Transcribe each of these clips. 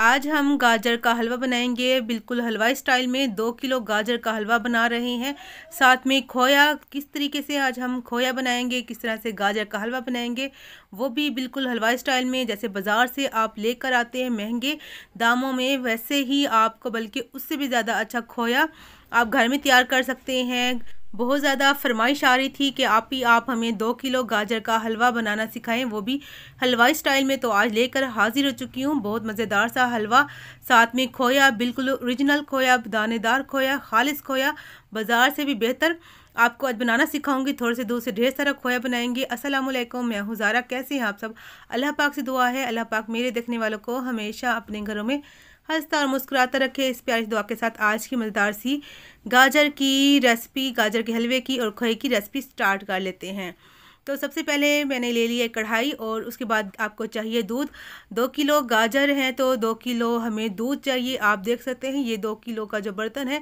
आज हम गाजर का हलवा बनाएंगे, बिल्कुल हलवाई स्टाइल में। 2 किलो गाजर का हलवा बना रहे हैं। साथ में खोया, किस तरीके से आज हम खोया बनाएंगे, किस तरह से गाजर का हलवा बनाएंगे, वो भी बिल्कुल हलवाई स्टाइल में। जैसे बाज़ार से आप लेकर आते हैं महंगे दामों में, वैसे ही आपको बल्कि उससे भी ज़्यादा अच्छा खोया आप घर में तैयार कर सकते हैं। बहुत ज़्यादा फरमाइश आ रही थी कि आप हमें 2 किलो गाजर का हलवा बनाना सिखाएं, वो भी हलवाई स्टाइल में। तो आज लेकर हाजिर हो चुकी हूँ बहुत मज़ेदार सा हलवा। साथ में खोया, बिल्कुल ओरिजिनल खोया, दानेदार खोया, खालिस खोया, बाज़ार से भी बेहतर आपको आज बनाना सिखाऊंगी। थोड़े से दूर से ढेर सारा खोया बनाएंगे। अस्सलाम वालेकुम, मैं हूँ ज़ारा। कैसे हैं आप सब? अल्लाह पाक से दुआ है, अल्लाह पाक मेरे देखने वालों को हमेशा अपने घरों में हंसता और मुस्कुराता रखे। इस प्यारी दुआ के साथ आज की मज़ेदार सी गाजर की रेसिपी, गाजर के हलवे की और खोए की रेसिपी स्टार्ट कर लेते हैं। तो सबसे पहले मैंने ले लिया कढ़ाई और उसके बाद आपको चाहिए दूध। 2 किलो गाजर हैं तो 2 किलो हमें दूध चाहिए। आप देख सकते हैं ये 2 किलो का जो बर्तन है।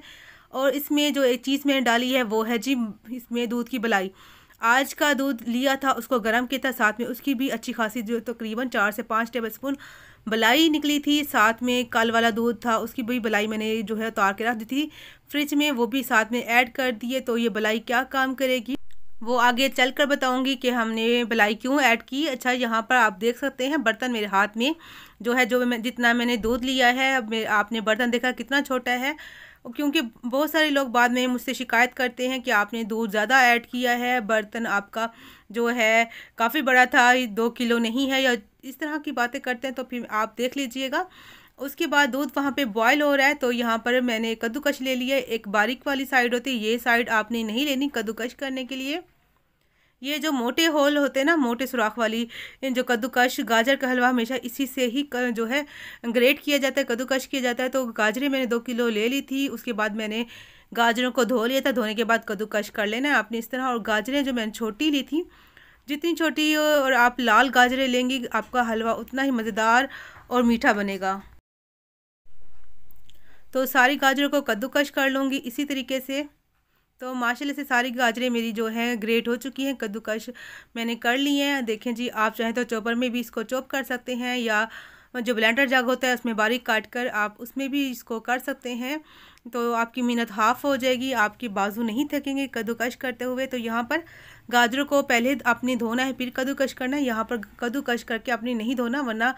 और इसमें जो एक चीज़ मैंने डाली है वो है जी, इसमें दूध की बलाई। आज का दूध लिया था, उसको गर्म किया था, साथ में उसकी भी अच्छी खासी जो तकरीबन 4 से 5 टेबलस्पून बलाई निकली थी। साथ में कल वाला दूध था, उसकी भी बलाई मैंने जो है उतार के रख दी थी फ्रिज में, वो भी साथ में ऐड कर दिए। तो ये बलाई क्या काम करेगी वो आगे चल कर बताऊँगी कि हमने बलाई क्यों ऐड की। अच्छा, यहाँ पर आप देख सकते हैं बर्तन मेरे हाथ में जो है, जो मैं जितना मैंने दूध लिया है, अब आपने बर्तन देखा कितना छोटा है। क्योंकि बहुत सारे लोग बाद में मुझसे शिकायत करते हैं कि आपने दूध ज़्यादा ऐड किया है, बर्तन आपका जो है काफ़ी बड़ा था, 2 किलो नहीं है, या इस तरह की बातें करते हैं। तो फिर आप देख लीजिएगा। उसके बाद दूध वहाँ पे बॉयल हो रहा है तो यहाँ पर मैंने कद्दूकस ले लिया। एक बारीक वाली साइड होती है, ये साइड आपने नहीं लेनी कद्दूकस करने के लिए। ये जो मोटे होल होते हैं ना, मोटे सुराख वाली जो कद्दूकस, गाजर का हलवा हमेशा इसी से ही जो है ग्रेट किया जाता है, कद्दूकस किया जाता है। तो गाजरें मैंने 2 किलो ले ली थी। उसके बाद मैंने गाजरों को धो लिया था। धोने के बाद कद्दूकस कर लेना है आपने इस तरह। और गाजरें जो मैंने छोटी ली थी, जितनी छोटी और आप लाल गाजरें लेंगी, आपका हलवा उतना ही मज़ेदार और मीठा बनेगा। तो सारी गाजरों को कद्दूकस कर लूँगी इसी तरीके से। तो माशाल्लाह से सारी गाजरें मेरी जो है ग्रेट हो चुकी हैं, कद्दूकस मैंने कर ली हैं। देखें जी, आप चाहें तो चॉपर में भी इसको चॉप कर सकते हैं, या जो ब्लेंडर जग होता है उसमें बारीक काट कर आप उसमें भी इसको कर सकते हैं। तो आपकी मेहनत हाफ़ हो जाएगी, आपके बाजू नहीं थकेंगे कद्दूकस करते हुए। तो यहाँ पर गाजरों को पहले आपने धोना है, फिर कद्दूकस करना है। यहाँ पर कद्दूकस करके आपने नहीं धोना, वरना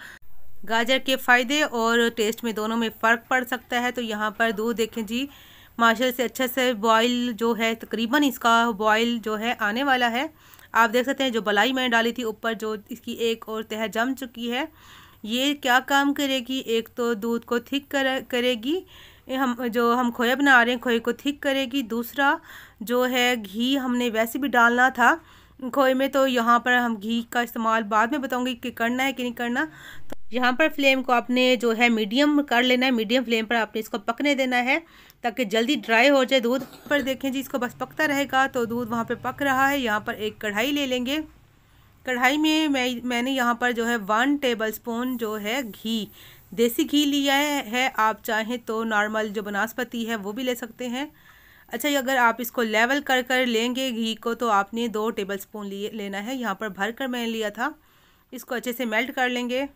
गाजर के फ़ायदे और टेस्ट में दोनों में फ़र्क पड़ सकता है। तो यहाँ पर दूध देखें जी, माशाल्लाह से अच्छे से बॉयल जो है, तकरीबन इसका बॉयल जो है आने वाला है। आप देख सकते हैं जो बलाई मैंने डाली थी ऊपर, जो इसकी एक और तह जम चुकी है। ये क्या काम करेगी, एक तो दूध को थिक करेगी, हम खोया बना रहे हैं, खोए को थिक करेगी। दूसरा जो है घी हमने वैसे भी डालना था खोए में, तो यहाँ पर हम घी का इस्तेमाल बाद में बताऊँगी कि करना है कि नहीं करना। तो यहाँ पर फ्लेम को आपने जो है मीडियम कर लेना है, मीडियम फ्लेम पर आपने इसको पकने देना है ताकि जल्दी ड्राई हो जाए दूध। पर देखें जी, इसको बस पकता रहेगा तो दूध वहाँ पे पक रहा है। यहाँ पर एक कढ़ाई ले लेंगे। कढ़ाई में मैंने यहाँ पर जो है 1 टेबलस्पून जो है घी, देसी घी लिया है। आप चाहें तो नॉर्मल जो बनास्पति है वो भी ले सकते हैं। अच्छा, अगर आप इसको लेवल कर कर लेंगे घी को, तो आपने 2 टेबलस्पून लेना है। यहाँ पर भर कर मैंने लिया था। इसको अच्छे से मेल्ट कर लेंगे।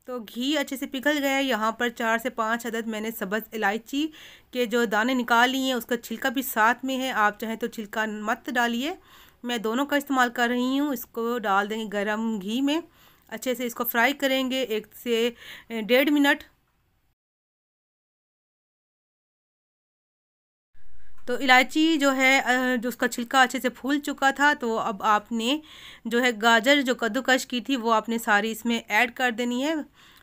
तो घी अच्छे से पिघल गया है। यहाँ पर 4 से 5 अदद मैंने सब्ज़ इलायची के जो दाने निकाल लिए हैं, उसका छिलका भी साथ में है। आप चाहें तो छिलका मत डालिए, मैं दोनों का इस्तेमाल कर रही हूँ। इसको डाल देंगे गरम घी में, अच्छे से इसको फ्राई करेंगे 1 से 1.5 मिनट। तो इलायची जो है जो उसका छिलका अच्छे से फूल चुका था। तो अब आपने जो है गाजर जो कद्दूकस की थी वो आपने सारी इसमें ऐड कर देनी है,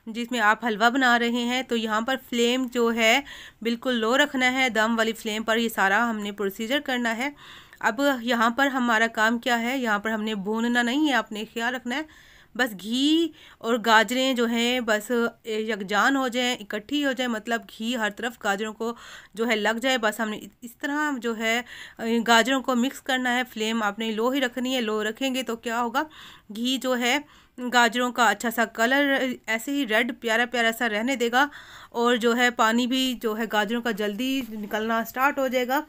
जिसमें आप हलवा बना रहे हैं। तो यहाँ पर फ्लेम जो है बिल्कुल लो रखना है, दम वाली फ्लेम पर ये सारा हमने प्रोसीजर करना है। अब यहाँ पर हमारा काम क्या है, यहाँ पर हमने भूनना नहीं है, आपने ख्याल रखना है बस घी और गाजरें जो हैं बस यकजान हो जाएं, इकट्ठी हो जाए, मतलब घी हर तरफ गाजरों को जो है लग जाए। बस हमने इस तरह जो है गाजरों को मिक्स करना है। फ्लेम आपने लो ही रखनी है। लो रखेंगे तो क्या होगा, घी जो है गाजरों का अच्छा सा कलर ऐसे ही रेड प्यारा प्यारा सा रहने देगा, और जो है पानी भी जो है गाजरों का जल्दी निकलना स्टार्ट हो जाएगा।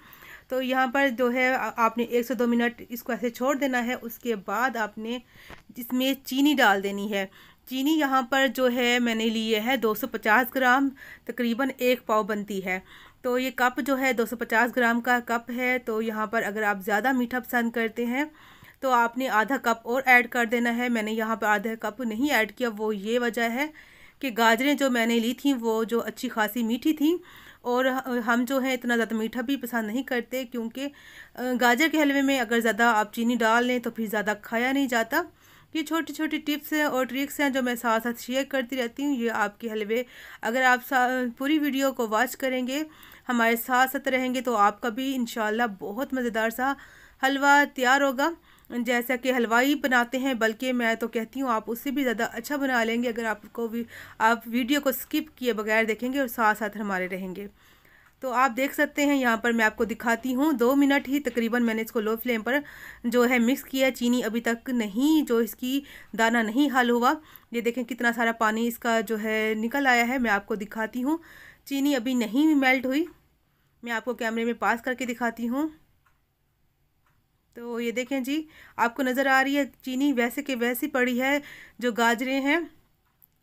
तो यहाँ पर जो है आपने 1 से 2 मिनट इसको ऐसे छोड़ देना है। उसके बाद आपने इसमें चीनी डाल देनी है। चीनी यहाँ पर जो है मैंने लिए है 250 ग्राम, तकरीबन 1 पाव बनती है। तो ये कप जो है 250 ग्राम का कप है। तो यहाँ पर अगर आप ज़्यादा मीठा पसंद करते हैं तो आपने आधा कप और ऐड कर देना है। मैंने यहाँ पर आधा कप नहीं ऐड किया, वो ये वजह है कि गाजरें जो मैंने ली थी वो जो अच्छी खासी मीठी थी, और हम जो है इतना ज़्यादा मीठा भी पसंद नहीं करते, क्योंकि गाजर के हलवे में अगर ज़्यादा आप चीनी डाल लें तो फिर ज़्यादा खाया नहीं जाता। ये छोटी छोटी टिप्स हैं और ट्रिक्स हैं जो मैं साथ साथ शेयर करती रहती हूँ। ये आपके हलवे, अगर आप पूरी वीडियो को वॉच करेंगे, हमारे साथ साथ रहेंगे, तो आपका भी इंशाल्लाह बहुत मज़ेदार सा हलवा तैयार होगा, जैसा कि हलवाई बनाते हैं। बल्कि मैं तो कहती हूँ आप उससे भी ज़्यादा अच्छा बना लेंगे अगर आप वीडियो को स्किप किए बगैर देखेंगे और साथ साथ हमारे रहेंगे। तो आप देख सकते हैं यहाँ पर मैं आपको दिखाती हूँ, 2 मिनट ही तकरीबन मैंने इसको लो फ्लेम पर जो है मिक्स किया। चीनी अभी तक नहीं, जो इसकी दाना नहीं हल हुआ। ये देखें कितना सारा पानी इसका जो है निकल आया है। मैं आपको दिखाती हूँ, चीनी अभी नहीं मेल्ट हुई। मैं आपको कैमरे में पास करके दिखाती हूँ। तो ये देखें जी, आपको नज़र आ रही है चीनी वैसे के वैसी पड़ी है। जो गाजरें हैं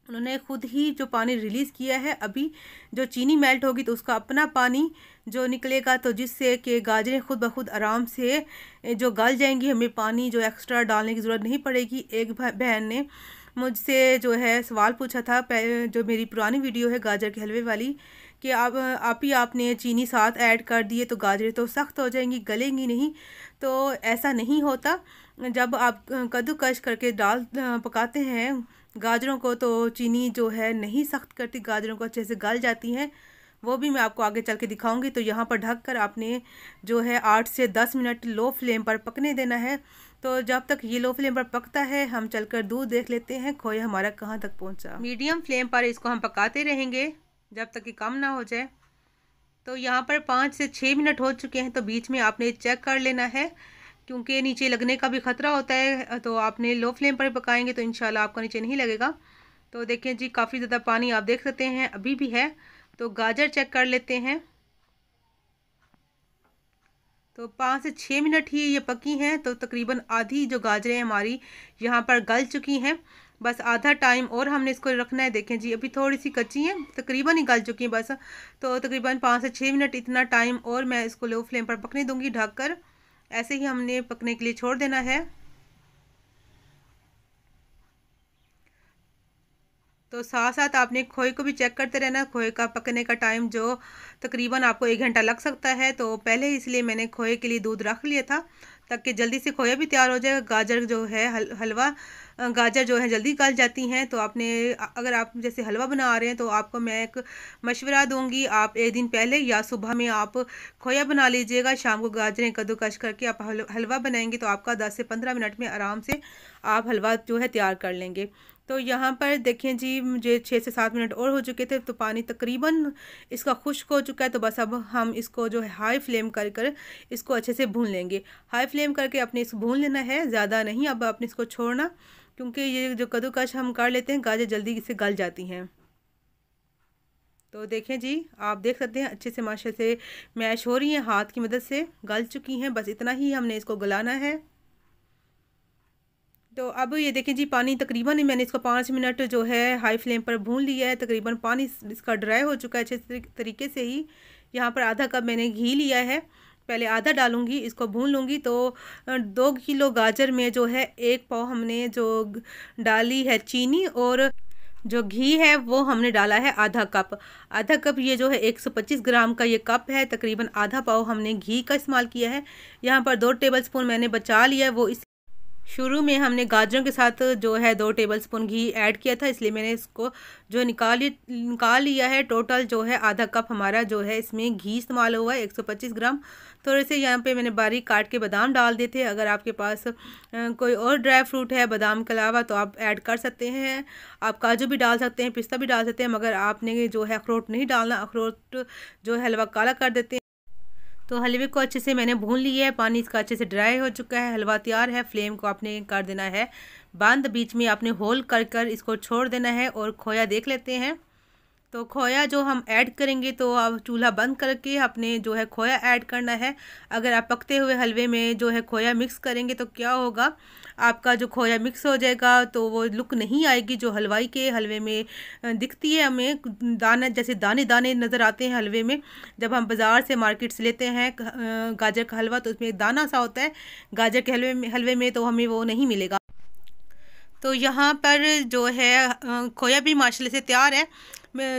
उन्होंने खुद ही जो पानी रिलीज़ किया है। अभी जो चीनी मेल्ट होगी तो उसका अपना पानी जो निकलेगा, तो जिससे कि गाजरें खुद ब खुद आराम से जो गल जाएंगी। हमें पानी जो एक्स्ट्रा डालने की ज़रूरत नहीं पड़ेगी। एक बहन ने मुझसे जो है सवाल पूछा था, जो मेरी पुरानी वीडियो है गाजर के हलवे वाली, कि आपने चीनी साथ ऐड कर दिए तो गाजरें तो सख्त हो जाएंगी, गलेंगी नहीं। तो ऐसा नहीं होता। जब आप कद्दूकस करके पकाते हैं गाजरों को, तो चीनी जो है नहीं सख्त करती, गाजरों को अच्छे से गल जाती हैं। वो भी मैं आपको आगे चल के दिखाऊंगी। तो यहाँ पर ढककर आपने जो है 8 से 10 मिनट लो फ्लेम पर पकने देना है। तो जब तक ये लो फ्लेम पर पकता है, हम चलकर दूध देख लेते हैं खोया हमारा कहाँ तक पहुँचा। मीडियम फ्लेम पर इसको हम पकाते रहेंगे जब तक कि कम ना हो जाए। तो यहाँ पर 5 से 6 मिनट हो चुके हैं। तो बीच में आपने चेक कर लेना है, क्योंकि नीचे लगने का भी ख़तरा होता है। तो आपने लो फ्लेम पर पकाएंगे तो इंशाल्लाह आपको नीचे नहीं लगेगा। तो देखें जी, काफ़ी ज़्यादा पानी आप देख सकते हैं अभी भी है। तो गाजर चेक कर लेते हैं। तो 5 से 6 मिनट ही ये पकी हैं। तो तकरीबन आधी जो गाजरें हमारी यहाँ पर गल चुकी हैं। बस आधा टाइम और हमने इसको रखना है। देखें जी, अभी थोड़ी सी कच्ची हैं, तकरीबन ही गल चुकी हैं बस। तो तकरीबन 5 से 6 मिनट इतना टाइम और मैं इसको लो फ्लेम पर पकने दूंगी ढककर। ऐसे ही हमने पकने के लिए छोड़ देना है। तो साथ साथ आपने खोए को भी चेक करते रहना। खोए का पकने का टाइम जो तकरीबन आपको 1 घंटा लग सकता है। तो पहले ही इसलिए मैंने खोए के लिए दूध रख लिया था, ताकि जल्दी से खोया भी तैयार हो जाएगा। गाजर जो है हलवा गाजर जो है जल्दी गल जाती हैं। तो आपने अगर आप जैसे हलवा बना रहे हैं तो आपको मैं एक मशवरा दूंगी, आप एक दिन पहले या सुबह में आप खोया बना लीजिएगा। शाम को गाजरें कद्दूकस करके आप हलवा बनाएंगे तो आपका 10 से 15 मिनट में आराम से आप हलवा जो है तैयार कर लेंगे। तो यहाँ पर देखें जी, मुझे 6 से 7 मिनट और हो चुके थे। तो पानी तकरीबन इसका खुश्क हो चुका है। तो बस अब हम इसको जो है हाई फ्लेम कर इसको अच्छे से भून लेंगे। हाई फ्लेम करके अपने इसको भून लेना है, ज़्यादा नहीं। अब आपने इसको छोड़ना, क्योंकि ये जो कद्दूकस हम कर लेते हैं गाजर जल्दी से गल जाती हैं। तो देखें जी, आप देख सकते हैं अच्छे से माशा से मैश हो रही हैं, हाथ की मदद से गल चुकी हैं। बस इतना ही हमने इसको गलाना है। तो अब ये देखें जी, पानी तकरीबन मैंने इसको 5 मिनट जो है हाई फ्लेम पर भून लिया है। तकरीबन पानी इसका ड्राई हो चुका है अच्छे तरीके से ही। यहाँ पर आधा कप मैंने घी लिया है, पहले आधा डालूंगी, इसको भून लूँगी। तो 2 किलो गाजर में जो है 1 पाव हमने जो डाली है चीनी, और जो घी है वो हमने डाला है आधा कप। आधा कप ये जो है 125 ग्राम का ये कप है, तकरीबन आधा पाव हमने घी का इस्तेमाल किया है। यहाँ पर 2 टेबलस्पून मैंने बचा लिया है। वो इस शुरू में हमने गाजरों के साथ जो है 2 टेबलस्पून घी ऐड किया था, इसलिए मैंने इसको जो निकाल लिया है। टोटल जो है आधा कप हमारा जो है इसमें घी इस्तेमाल हुआ है, 125 ग्राम। थोड़े से यहाँ पे मैंने बारीक काट के बादाम डाल दिए थे। अगर आपके पास कोई और ड्राई फ्रूट है बादाम के अलावा तो आप ऐड कर सकते हैं। आप काजू भी डाल सकते हैं, पिस्ता भी डाल सकते हैं, मगर आपने जो है अखरोट नहीं डालना। अखरोट जो है हलवा काला कर देते हैं। तो हलवे को अच्छे से मैंने भून लिया है, पानी इसका अच्छे से ड्राई हो चुका है, हलवा तैयार है। फ्लेम को आपने कर देना है बंद, बीच में आपने होल कर इसको छोड़ देना है। और खोया देख लेते हैं। तो खोया जो हम ऐड करेंगे तो आप चूल्हा बंद करके अपने जो है खोया ऐड करना है। अगर आप पकते हुए हलवे में जो है खोया मिक्स करेंगे तो क्या होगा, आपका जो खोया मिक्स हो जाएगा तो वो लुक नहीं आएगी जो हलवाई के हलवे में दिखती है। हमें दाना जैसे दाने दाने नज़र आते हैं हलवे में। जब हम बाज़ार से मार्केट से लेते हैं गाजर का हलवा तो उसमें एक दाना सा होता है गाजर के हलवे में तो हमें वो नहीं मिलेगा। तो यहाँ पर जो है खोया भी माशाल्लाह से तैयार है।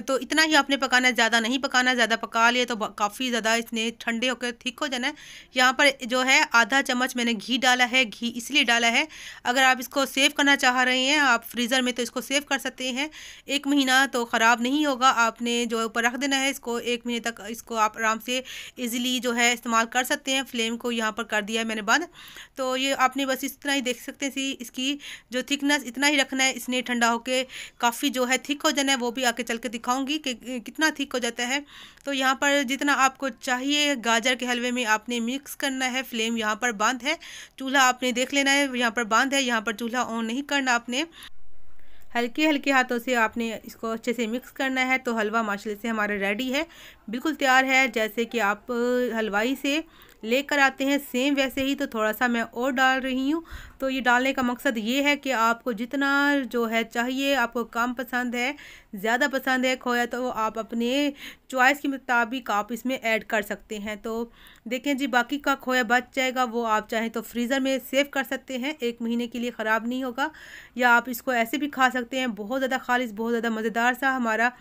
तो इतना ही आपने पकाना है, ज़्यादा नहीं पकाना। ज़्यादा पका लिए तो काफ़ी ज़्यादा इसने ठंडे होकर थिक हो जाना है। यहाँ पर जो है आधा चम्मच मैंने घी डाला है। घी इसलिए डाला है, अगर आप इसको सेव करना चाह रहे हैं आप फ्रीज़र में तो इसको सेव कर सकते हैं। 1 महीना तो ख़राब नहीं होगा। आपने जो ऊपर रख देना है इसको, 1 महीने तक इसको आप आराम से ईज़िली जो है इस्तेमाल कर सकते हैं। फ्लेम को यहाँ पर कर दिया है मैंने बंद। तो ये आपने बस इस तरह ही देख सकते हैं। इसकी जो थिकनेस इतना ही रखना है। इसने ठंडा होकर काफ़ी जो है थिक हो जाना है, वो भी आके चल के दिखाऊंगी कि कितना थिक हो जाता है। तो यहाँ पर जितना आपको चाहिए गाजर के हलवे में आपने मिक्स करना है। फ्लेम यहाँ पर बंद है, चूल्हा आपने देख लेना है यहाँ पर बंद है। यहाँ पर चूल्हा ऑन नहीं करना, आपने हल्के हल्के हाथों से आपने इसको अच्छे से मिक्स करना है। तो हलवा माशाल्लाह से हमारा रेडी है, बिल्कुल तैयार है। जैसे कि आप हलवाई से लेकर आते हैं सेम वैसे ही। तो थोड़ा सा मैं और डाल रही हूँ। तो ये डालने का मकसद ये है कि आपको जितना जो है चाहिए, आपको कम पसंद है ज़्यादा पसंद है खोया तो आप अपने चॉइस के मुताबिक आप इसमें ऐड कर सकते हैं। तो देखें जी, बाकी का खोया बच जाएगा, वो आप चाहें तो फ्रीज़र में सेव कर सकते हैं, 1 महीने के लिए ख़राब नहीं होगा। या आप इसको ऐसे भी खा सकते हैं। बहुत ज़्यादा खालिस, बहुत ज़्यादा मज़ेदार सा हमारा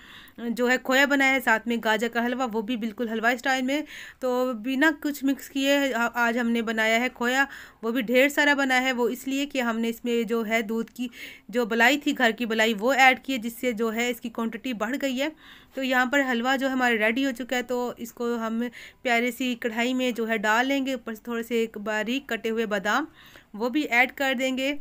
जो है खोया बना है। साथ में गाजर का हलवा, वो भी बिल्कुल हलवाई स्टाइल में। तो बिना कुछ मिक्स किए आज हमने बनाया है खोया, वो भी ढेर सारा बना है। वो इसलिए कि हमने इसमें जो है दूध की जो बलाई थी, घर की बलाई, वो ऐड की है, जिससे जो है इसकी क्वांटिटी बढ़ गई है। तो यहाँ पर हलवा जो हमारा रेडी हो चुका है। तो इसको हम प्यारी सी कढ़ाई में जो है डाल लेंगे। ऊपर से थोड़े से एक बारीक कटे हुए बादाम वो भी ऐड कर देंगे।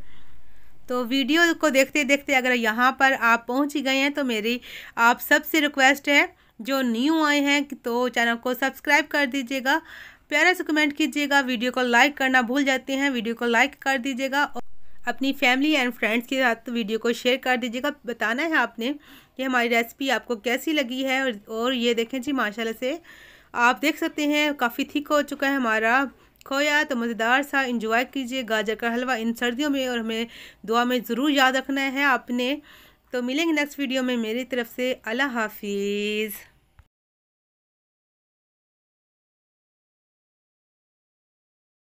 तो वीडियो को देखते देखते अगर यहाँ पर आप पहुँच ही गए हैं तो मेरी आप सबसे रिक्वेस्ट है, जो न्यू आए हैं तो चैनल को सब्सक्राइब कर दीजिएगा, प्यारा से कमेंट कीजिएगा, वीडियो को लाइक करना भूल जाते हैं, वीडियो को लाइक कर दीजिएगा और अपनी फैमिली एंड फ्रेंड्स के साथ वीडियो को शेयर कर दीजिएगा। बताना है आपने कि हमारी रेसिपी आपको कैसी लगी है। और ये देखें जी, माशाल्लाह से आप देख सकते हैं काफ़ी थिक हो चुका है हमारा खोया। तो मज़ेदार सा इंजॉय कीजिए गाजर का हलवा इन सर्दियों में, और हमें दुआ में ज़रूर याद रखना है आपने। तो मिलेंगे नेक्स्ट वीडियो में। मेरी तरफ से अल्लाह हाफिज़।